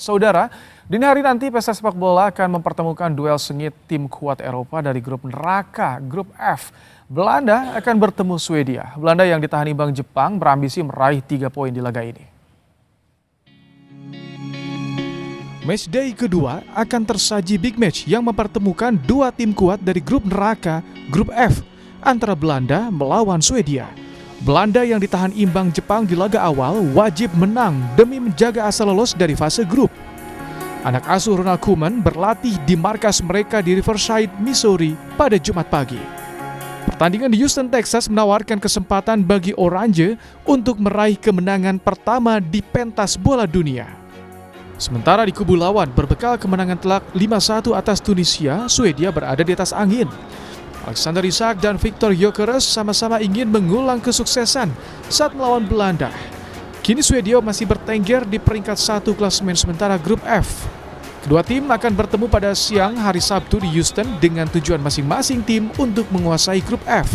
Saudara, dini hari nanti pesta sepak bola akan mempertemukan duel sengit tim kuat Eropa dari grup neraka, grup F. Belanda akan bertemu Swedia. Belanda yang ditahan imbang Jepang berambisi meraih 3 poin di laga ini. Matchday kedua akan tersaji big match yang mempertemukan dua tim kuat dari grup neraka, grup F, antara Belanda melawan Swedia. Belanda yang ditahan imbang Jepang di laga awal wajib menang demi menjaga asa lolos dari fase grup. Anak asuh Ronald Koeman berlatih di markas mereka di Riverside, Missouri pada Jumat pagi. Pertandingan di Houston, Texas menawarkan kesempatan bagi Oranje untuk meraih kemenangan pertama di pentas bola dunia. Sementara di kubu lawan berbekal kemenangan telak 5-1 atas Tunisia, Swedia berada di atas angin. Alexander Isak dan Victor Gyökeres sama-sama ingin mengulang kesuksesan saat melawan Belanda. Kini Swedia masih bertengger di peringkat 1 klasemen sementara grup F. Kedua tim akan bertemu pada siang hari Sabtu di Houston dengan tujuan masing-masing tim untuk menguasai grup F.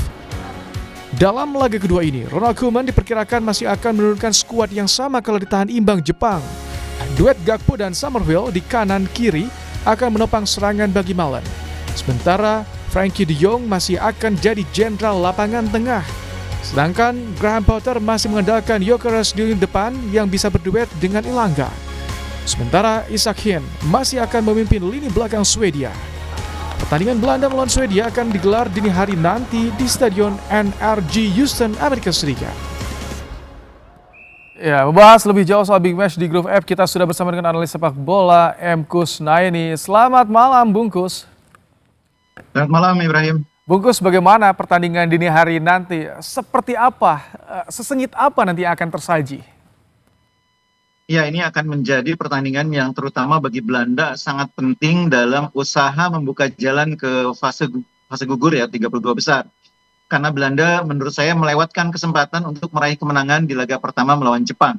Dalam laga kedua ini, Ronald Koeman diperkirakan masih akan menurunkan skuad yang sama kalau ditahan imbang Jepang. Duet Gakpo dan Summerville di kanan kiri akan menopang serangan bagi Malen. Sementara Frankie de Jong masih akan jadi jenderal lapangan tengah. Sedangkan Graham Potter masih mengandalkan Gyökeres di lini depan yang bisa berduet dengan Elanga. Sementara Isak Hien masih akan memimpin lini belakang Swedia. Pertandingan Belanda melawan Swedia akan digelar dini hari nanti di Stadion NRG Houston, Amerika Serikat. Ya, membahas lebih jauh soal big match di grup F, kita sudah bersama dengan analis sepak bola M. Kusnaini. Selamat malam, Bungkus. Selamat malam, Ibrahim. Bungkus, bagaimana pertandingan dini hari nanti? Seperti apa, sesengit apa nanti akan tersaji? Ya, ini akan menjadi pertandingan yang terutama bagi Belanda sangat penting dalam usaha membuka jalan ke fase gugur ya, 32 besar. Karena Belanda menurut saya melewatkan kesempatan untuk meraih kemenangan di laga pertama melawan Jepang.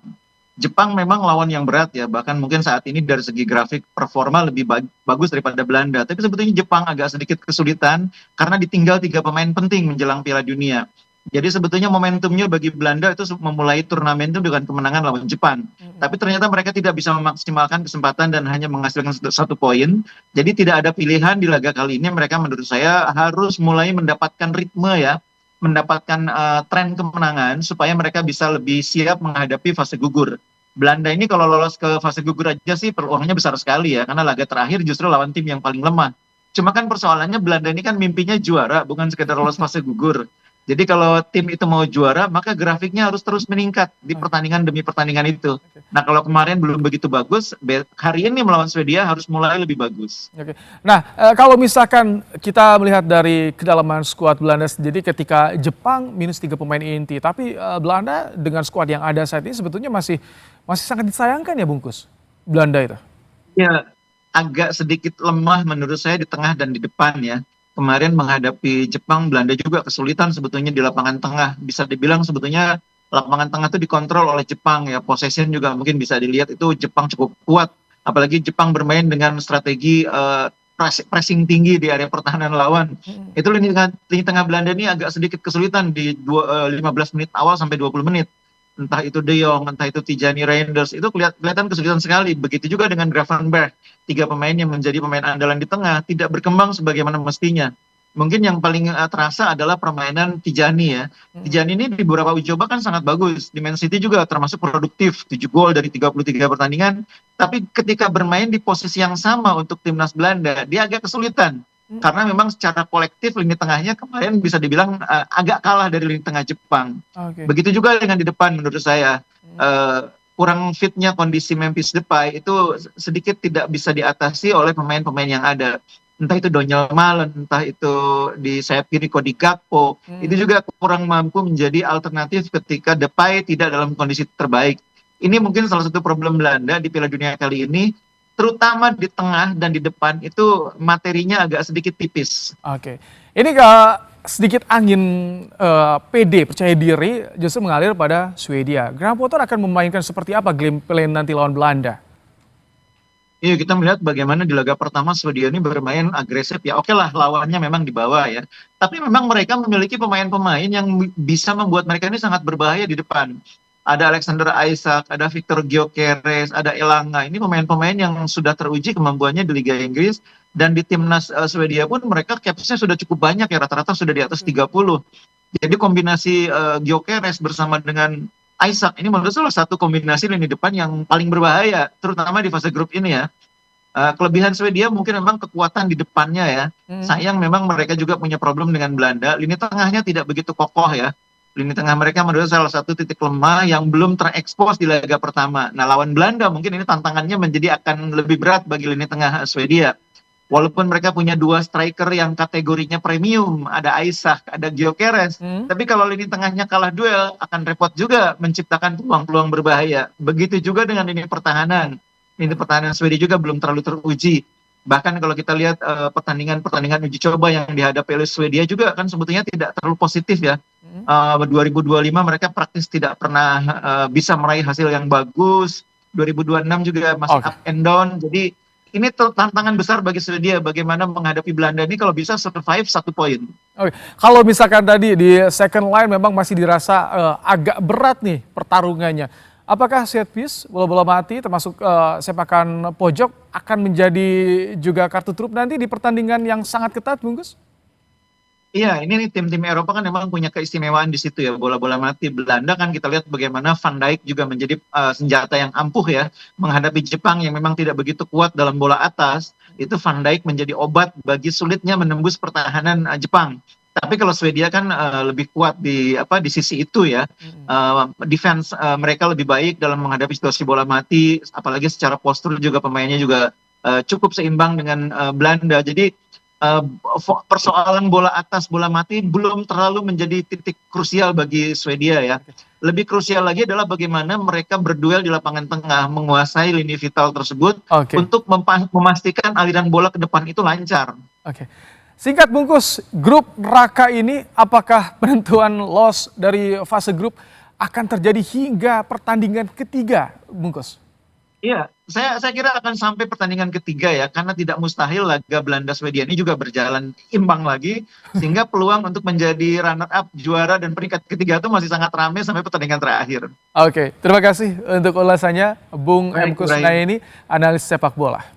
Jepang memang lawan yang berat ya, bahkan mungkin saat ini dari segi grafik performa lebih bagus daripada Belanda. Tapi sebetulnya Jepang agak sedikit kesulitan karena ditinggal 3 pemain penting menjelang Piala Dunia. Jadi sebetulnya momentumnya bagi Belanda itu memulai turnamen itu dengan kemenangan lawan Jepang. Tapi ternyata mereka tidak bisa memaksimalkan kesempatan dan hanya menghasilkan 1 poin. Jadi tidak ada pilihan di laga kali ini. Mereka menurut saya harus mulai mendapatkan ritme ya, mendapatkan tren kemenangan supaya mereka bisa lebih siap menghadapi fase gugur. Belanda ini kalau lolos ke fase gugur aja sih peluangnya besar sekali ya, karena laga terakhir justru lawan tim yang paling lemah. Cuma kan persoalannya Belanda ini kan mimpinya juara, bukan sekedar lolos fase gugur. Jadi kalau tim itu mau juara, maka grafiknya harus terus meningkat di pertandingan demi pertandingan itu. Nah, kalau kemarin belum begitu bagus, hari ini melawan Swedia harus mulai lebih bagus. Oke. Nah, kalau misalkan kita melihat dari kedalaman skuad Belanda sendiri ketika Jepang minus 3 pemain inti, tapi Belanda dengan skuad yang ada saat ini sebetulnya masih sangat disayangkan ya, Bungkus, Belanda itu. Ya, agak sedikit lemah menurut saya di tengah dan di depan ya. Kemarin menghadapi Jepang, Belanda juga kesulitan sebetulnya di lapangan tengah. Bisa dibilang sebetulnya lapangan tengah itu dikontrol oleh Jepang ya. Possession juga mungkin bisa dilihat itu Jepang cukup kuat. Apalagi Jepang bermain dengan strategi pressing tinggi di area pertahanan lawan. Itu lini tengah Belanda ini agak sedikit kesulitan di 15 menit awal sampai 20 menit. Entah itu De Jong, entah itu Tijani Reinders, itu kelihatan kesulitan sekali. Begitu juga dengan Gravenberch, 3 pemain yang menjadi pemain andalan di tengah, tidak berkembang sebagaimana mestinya. Mungkin yang paling terasa adalah permainan Tijani ya. Tijani ini di beberapa uji coba kan sangat bagus. Di Man City juga termasuk produktif, 7 gol dari 33 pertandingan. Tapi ketika bermain di posisi yang sama untuk timnas Belanda, dia agak kesulitan. Karena memang secara kolektif lini tengahnya kemarin bisa dibilang agak kalah dari lini tengah Jepang. Begitu juga dengan di depan menurut saya. Kurang fitnya kondisi Memphis Depay itu sedikit tidak bisa diatasi oleh pemain-pemain yang ada. Entah itu Donyell Malen, entah itu di sayap kiri Cody Gakpo. Itu juga kurang mampu menjadi alternatif ketika Depay tidak dalam kondisi terbaik. Ini mungkin salah satu problem Belanda di Piala Dunia kali ini. Terutama di tengah dan di depan itu materinya agak sedikit tipis. Oke, ini sedikit angin PD, percaya diri justru mengalir pada Swedia. Graham Potter akan memainkan seperti apa game plan nanti lawan Belanda? Iya, kita melihat bagaimana di laga pertama Swedia ini bermain agresif ya. Oke lah, lawannya memang di bawah ya. Tapi memang mereka memiliki pemain-pemain yang bisa membuat mereka ini sangat berbahaya di depan. ada Alexander Isak, ada Victor Gyökeres, ada Elanga. Ini pemain-pemain yang sudah teruji kemampuannya di Liga Inggris, dan di timnas Swedia pun mereka capsnya sudah cukup banyak ya, rata-rata sudah di atas 30. Jadi kombinasi Gyökeres bersama dengan Isak ini menurut saya salah satu kombinasi lini depan yang paling berbahaya, terutama di fase grup ini ya. Kelebihan Swedia mungkin memang kekuatan di depannya ya. Sayang memang mereka juga punya problem dengan Belanda. Lini tengahnya tidak begitu kokoh ya. Lini tengah mereka menurut saya salah satu titik lemah yang belum terekspos di laga pertama. Nah, lawan Belanda mungkin ini tantangannya menjadi akan lebih berat bagi lini tengah Swedia. Walaupun mereka punya dua striker yang kategorinya premium, ada Isak, ada Gyökeres. Tapi kalau lini tengahnya kalah duel, akan repot juga menciptakan peluang-peluang berbahaya. Begitu juga dengan lini pertahanan. Lini pertahanan Swedia juga belum terlalu teruji. Bahkan kalau kita lihat pertandingan uji coba yang dihadapi oleh Swedia juga kan sebetulnya tidak terlalu positif ya. 2025 mereka praktis tidak pernah bisa meraih hasil yang bagus. 2026 juga masih up and down. Jadi ini tantangan besar bagi Swedia bagaimana menghadapi Belanda ini kalau bisa survive 1 poin. Oke. Kalau misalkan tadi di second line memang masih dirasa agak berat nih pertarungannya. Apakah set piece, bola-bola mati termasuk sepakan pojok akan menjadi juga kartu truf nanti di pertandingan yang sangat ketat, Bungkus? Iya, ini nih tim-tim Eropa kan memang punya keistimewaan di situ ya, bola-bola mati. Belanda kan kita lihat bagaimana Van Dijk juga menjadi senjata yang ampuh ya, menghadapi Jepang yang memang tidak begitu kuat dalam bola atas. Itu Van Dijk menjadi obat bagi sulitnya menembus pertahanan Jepang. Tapi kalau Swedia kan lebih kuat di sisi itu ya. Defense mereka lebih baik dalam menghadapi situasi bola mati, apalagi secara postur juga pemainnya juga cukup seimbang dengan Belanda. Jadi persoalan bola atas, bola mati belum terlalu menjadi titik krusial bagi Swedia ya. Lebih krusial lagi adalah bagaimana mereka berduel di lapangan tengah, menguasai lini vital tersebut untuk memastikan aliran bola ke depan itu lancar. Singkat Bungkus, grup neraka ini apakah penentuan loss dari fase grup akan terjadi hingga pertandingan ketiga, Bungkus? Iya, saya kira akan sampai pertandingan ketiga ya, karena tidak mustahil laga Belanda Swedia ini juga berjalan imbang lagi, sehingga peluang untuk menjadi runner up, juara dan peringkat ketiga itu masih sangat ramai sampai pertandingan terakhir. Terima kasih untuk ulasannya Bung M. Kusnaini, analis sepak bola.